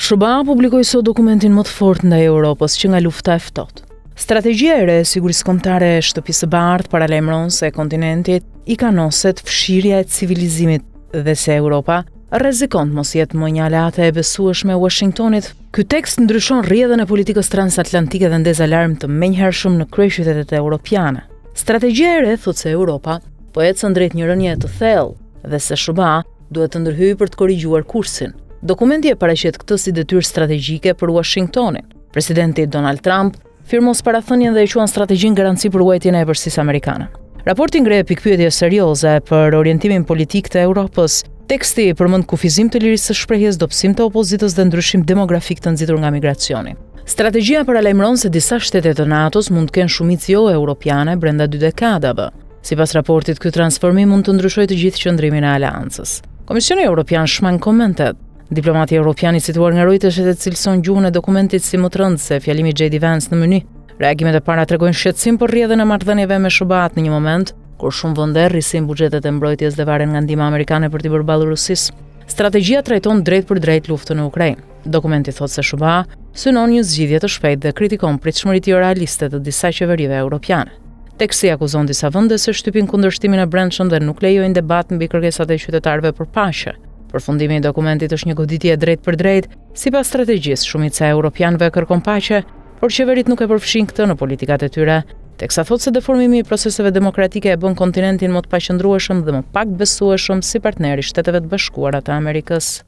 SBA publikoi sot dokumentin më të fortë ndaj Europës që nga lufta e ftohtë. Strategjia e re e sigurisë kombëtare e shtëpisë së bardhë paralajmëron se kontinenti i kanoset fshirja e civilizimit dhe se Europa rrezikon të mos jetë më një aleate e besueshme e Washingtonit. Ky tekst ndryshon rrjedhën e politikës transatlantike dhe ndez alarm të menjëhershëm në kryeqytetet europiane. Strategjia e re thotë se Europa po ecën drejt një rënje të thellë dhe se SBA duhet të ndërhyjë për të korrigjuar kursin. Dokumenti e paraqet këtë si detyrë strategjike për Washingtonin. Presidenti Donald Trump firmos parathënien dhe e quan strategjinë garanci për ruajtjen e epërsisë amerikane. Raporti ngre pikpyetje serioze për orientimin politik të Europës. Teksti përmend kufizim të lirisë së shprehjes, dobësim të opozitës dhe ndryshim demografik të nxitur nga migracioni. Strategjia paralajmëron se disa shtete të NATO-s mund të kenë shumicë jo europiane brenda 2 dekadave. Sipas raportit, ky transformim mund të ndryshojë të gjithë qëndrimin e aleancës. Komisioni Evropian shmang komentet. Diplomati evropian i cituar nga Reuters e cilëson gjuhën e dokumentit si më të rëndë se fjalimi J.D. Vance në mëny. Reagimet e para tregojnë shqetësim për rrjedhën e marrëdhënieve me SBA-t në një moment kur shumë vende rrisin buxhetet e mbrojtjes dhe varen nga ndihma amerikane për t'i përballur Rusisë. Strategjia trajton drejt për drejt luftën në Ukrainë. Dokumenti thotë se SBA synon një zgjidhje të shpejtë dhe kritikon pritshmëritë jo realiste të disa qeverive europiane. Teksti akuzon disa vende se shtypin kundërshtimin e brendshëm dhe nuk lejojnë debat mbi kërkesat e qytetarëve për paqe. Përfundimi i dokumentit është një goditje drejt për drejt, sipas strategjisë shumica e europianëve kërkon paqe, por qeverit nuk e përfshin këtë në politikat e tyre, teksa thotë se deformimi i proceseve demokratike e bën kontinentin më të paqëndrueshëm dhe më pak besueshëm si partner i Shteteve të Bashkuara të Amerikës.